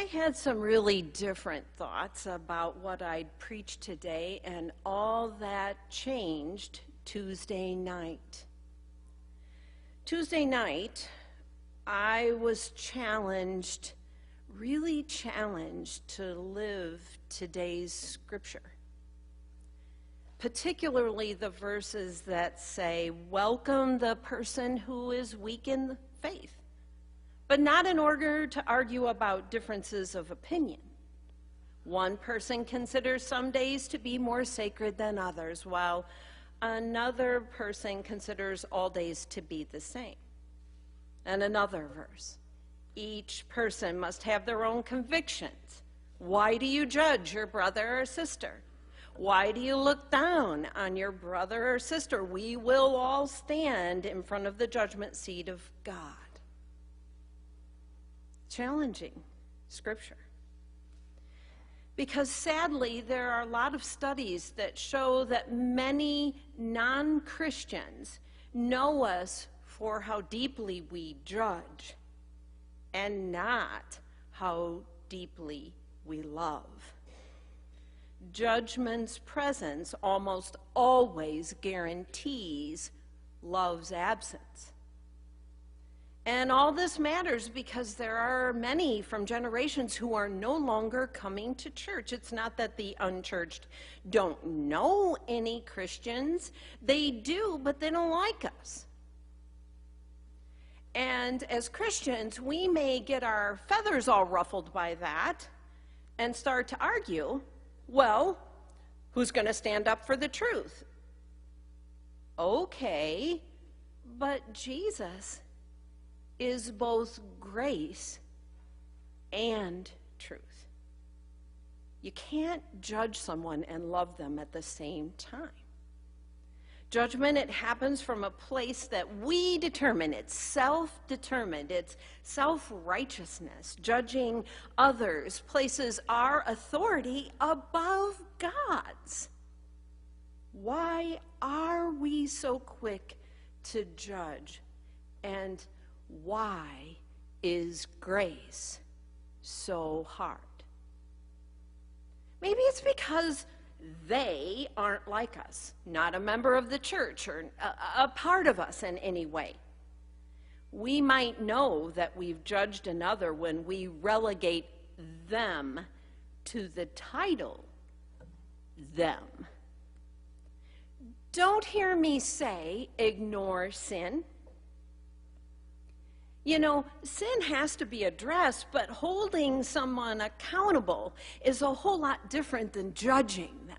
had some really different thoughts about what I'd preach today, and all that changed Tuesday night. Tuesday night, I was really challenged to live today's scripture, particularly the verses that say, welcome the person who is weak in the faith, but not in order to argue about differences of opinion. One person considers some days to be more sacred than others, while another person considers all days to be the same. And another verse, each person must have their own convictions. Why do you judge your brother or sister? Why do you look down on your brother or sister? We will all stand in front of the judgment seat of God. Challenging scripture. Because sadly, there are a lot of studies that show that many non-Christians know us for how deeply we judge and not how deeply we love. Judgment's presence almost always guarantees love's absence. And all this matters because there are many from generations who are no longer coming to church. It's not that the unchurched don't know any Christians. They do, but they don't like us. And as Christians, we may get our feathers all ruffled by that and start to argue, well, who's going to stand up for the truth? Okay, but Jesus is both grace and truth. You can't judge someone and love them at the same time. Judgment, it happens from a place that we determine. It's self-determined. It's self-righteousness. Judging others places our authority above God's. Why are we so quick to judge? And why is grace so hard? Maybe it's because they aren't like us, not a member of the church or a part of us in any way. We might know that we've judged another when we relegate them to the title them. Don't hear me say ignore sin. You know, sin has to be addressed, but holding someone accountable is a whole lot different than judging them.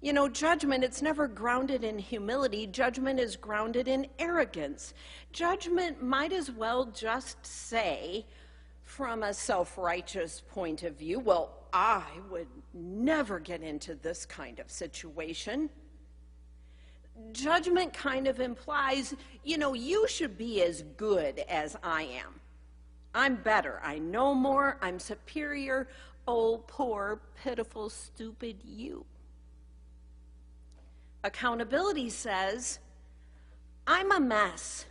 You know, judgment, it's never grounded in humility. Judgment is grounded in arrogance. Judgment might as well just say, from a self-righteous point of view, well, I would never get into this kind of situation. Judgment kind of implies, you know, you should be as good as I am. I'm better. I know more. I'm superior. Oh, poor, pitiful, stupid you. Accountability says, I'm a mess,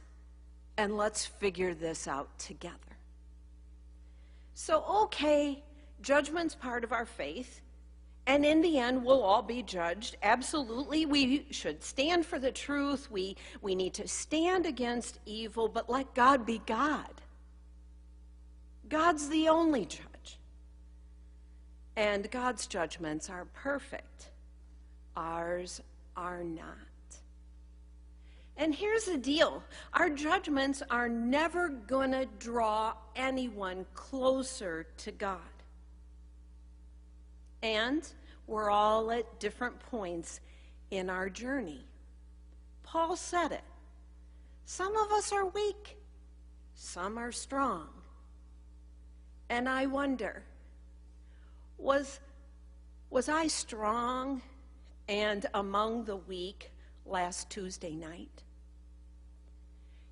and let's figure this out together. So, okay, judgment's part of our faith. And in the end, we'll all be judged. Absolutely, we should stand for the truth. We need to stand against evil, but let God be God. God's the only judge. And God's judgments are perfect. Ours are not. And here's the deal. Our judgments are never going to draw anyone closer to God. And we're all at different points in our journey. Paul said it. Some of us are weak, some are strong. And I wonder, was I strong and among the weak last Tuesday night?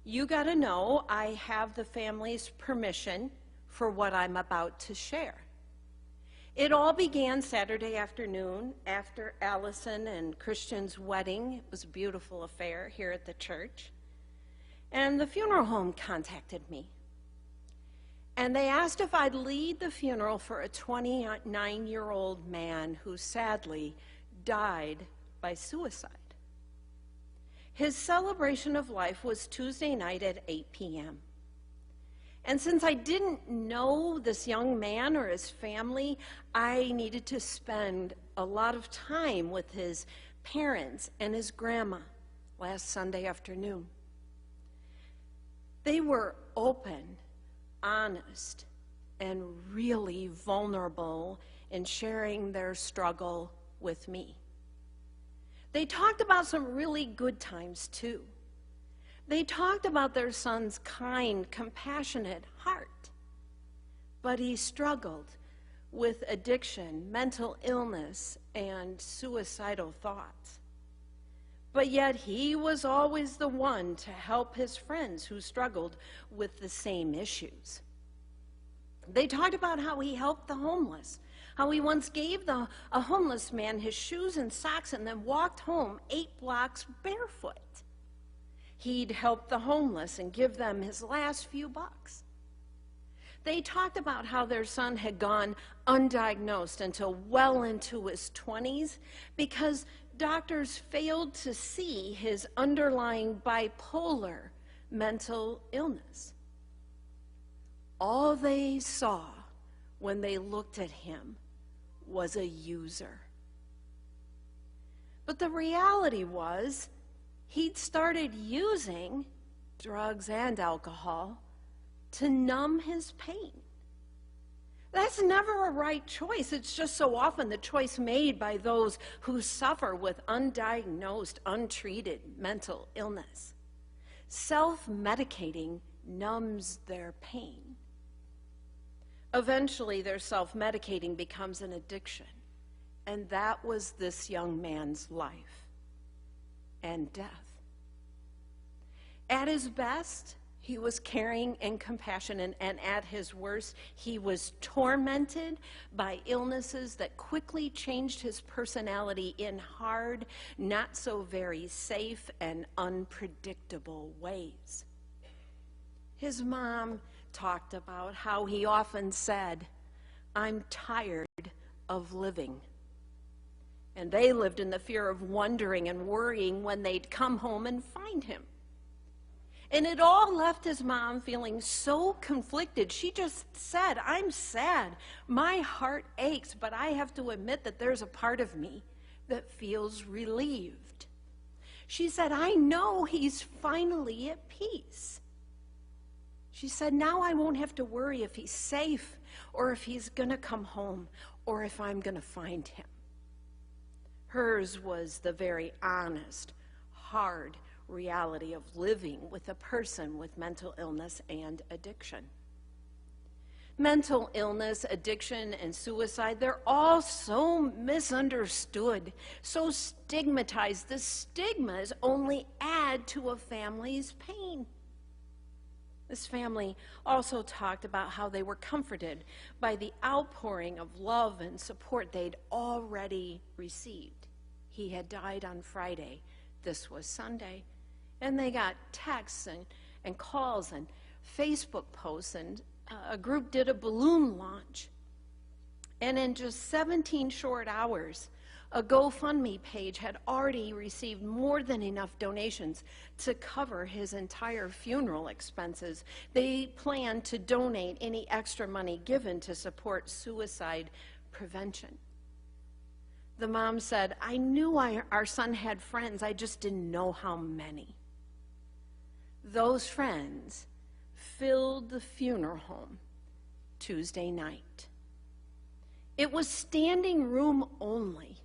You got to know I have the family's permission for what I'm about to share. It all began Saturday afternoon after Allison and Christian's wedding. It was a beautiful affair here at the church. And the funeral home contacted me. And they asked if I'd lead the funeral for a 29-year-old man who sadly died by suicide. His celebration of life was Tuesday night at 8 p.m. And since I didn't know this young man or his family, I needed to spend a lot of time with his parents and his grandma last Sunday afternoon. They were open, honest, and really vulnerable in sharing their struggle with me. They talked about some really good times too. They talked about their son's kind, compassionate heart, but he struggled with addiction, mental illness, and suicidal thoughts. But yet he was always the one to help his friends who struggled with the same issues. They talked about how he helped the homeless, how he once gave a homeless man his shoes and socks and then walked home 8 blocks barefoot. He'd help the homeless and give them his last few bucks. They talked about how their son had gone undiagnosed until well into his 20s because doctors failed to see his underlying bipolar mental illness. All they saw when they looked at him was a user. But the reality was, he'd started using drugs and alcohol to numb his pain. That's never a right choice. It's just so often the choice made by those who suffer with undiagnosed, untreated mental illness. Self-medicating numbs their pain. Eventually, their self-medicating becomes an addiction, and that was this young man's life and death. At his best, he was caring and compassionate, and at his worst, he was tormented by illnesses that quickly changed his personality in hard, not so very safe and unpredictable ways. His mom talked about how he often said, "I'm tired of living." And they lived in the fear of wondering and worrying when they'd come home and find him. And it all left his mom feeling so conflicted. She just said, "I'm sad. My heart aches, but I have to admit that there's a part of me that feels relieved." She said, "I know he's finally at peace." She said, "Now I won't have to worry if he's safe or if he's going to come home or if I'm going to find him." Hers was the very honest, hard reality of living with a person with mental illness and addiction. Mental illness, addiction, and suicide, they're all so misunderstood, so stigmatized. The stigmas only add to a family's pain. This family also talked about how they were comforted by the outpouring of love and support they'd already received. He had died on Friday. This was Sunday. And they got texts and calls and Facebook posts, and a group did a balloon launch. And in just 17 short hours, a GoFundMe page had already received more than enough donations to cover his entire funeral expenses. They planned to donate any extra money given to support suicide prevention. The mom said, "I knew our son had friends, I just didn't know how many." Those friends filled the funeral home Tuesday night. It was standing room only.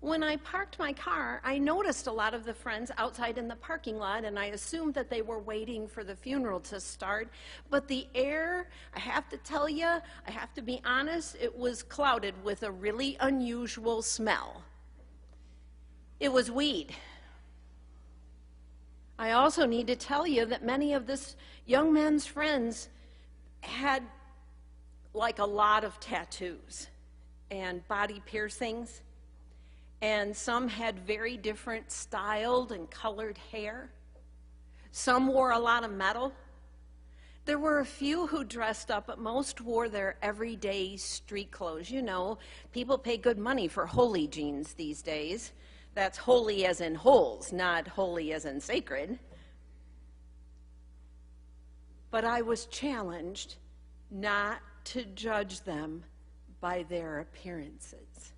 When I parked my car, I noticed a lot of the friends outside in the parking lot, and I assumed that they were waiting for the funeral to start. But the air, I have to tell you, I have to be honest, it was clouded with a really unusual smell. It was weed. I also need to tell you that many of this young man's friends had like a lot of tattoos and body piercings, and some had very different styled and colored hair. Some wore a lot of metal. There were a few who dressed up, but most wore their everyday street clothes. You know, people pay good money for holy jeans these days. That's holy as in holes, not holy as in sacred. But I was challenged not to judge them by their appearances.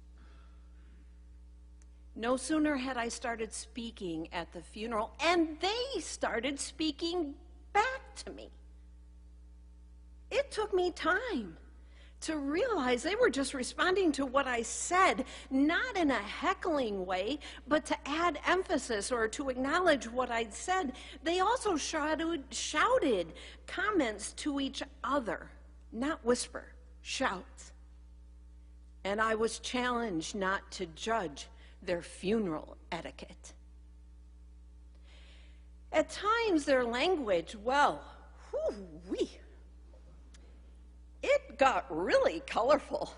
No sooner had I started speaking at the funeral, and they started speaking back to me. It took me time to realize they were just responding to what I said, not in a heckling way, but to add emphasis or to acknowledge what I'd said. They also shouted comments to each other, not whisper, shouts. And I was challenged not to judge their funeral etiquette. At times, their language, well, whoo-wee, it got really colorful.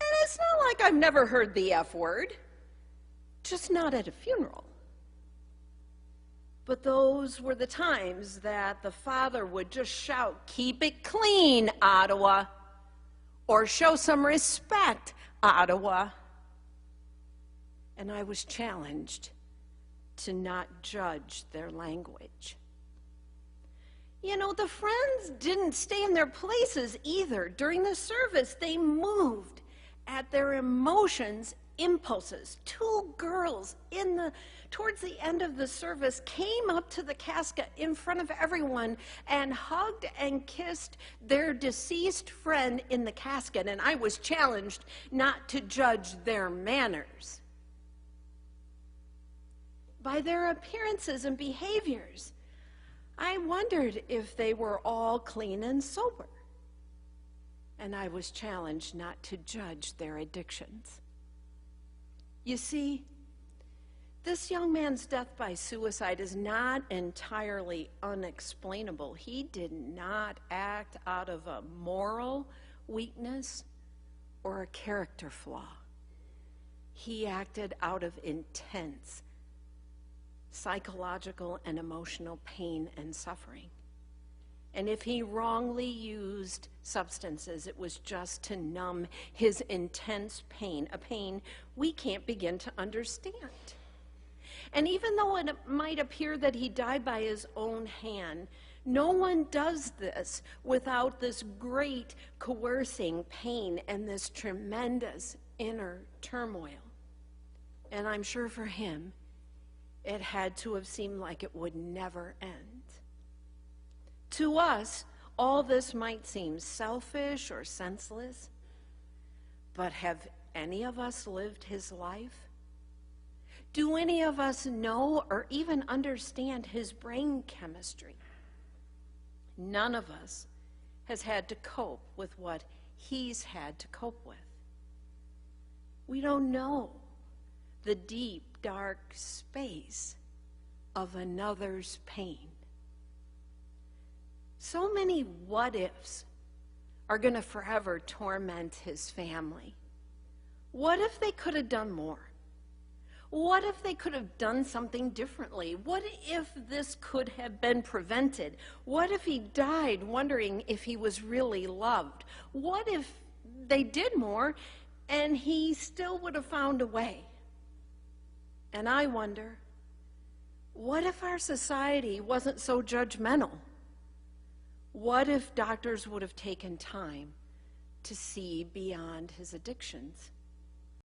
And it's not like I've never heard the F word, just not at a funeral. But those were the times that the father would just shout, "Keep it clean, Ottawa," or "Show some respect, Ottawa." And I was challenged to not judge their language. You know, the friends didn't stay in their places either. During the service, they moved at their emotions, impulses. Two girls towards the end of the service came up to the casket in front of everyone and hugged and kissed their deceased friend in the casket, and I was challenged not to judge their manners by their appearances and behaviors. I wondered if they were all clean and sober, and I was challenged not to judge their addictions. You see, this young man's death by suicide is not entirely unexplainable. He did not act out of a moral weakness or a character flaw. He acted out of intense psychological and emotional pain and suffering. And if he wrongly used substances, it was just to numb his intense pain, a pain we can't begin to understand. And even though it might appear that he died by his own hand, no one does this without this great coercing pain and this tremendous inner turmoil. And I'm sure for him, it had to have seemed like it would never end. To us, all this might seem selfish or senseless, but have any of us lived his life? Do any of us know or even understand his brain chemistry? None of us has had to cope with what he's had to cope with. We don't know the deep, dark space of another's pain. So many what ifs are going to forever torment his family. What if they could have done more? What if they could have done something differently? What if this could have been prevented? What if he died wondering if he was really loved? What if they did more and he still would have found a way? And I wonder, what if our society wasn't so judgmental? What if doctors would have taken time to see beyond his addictions?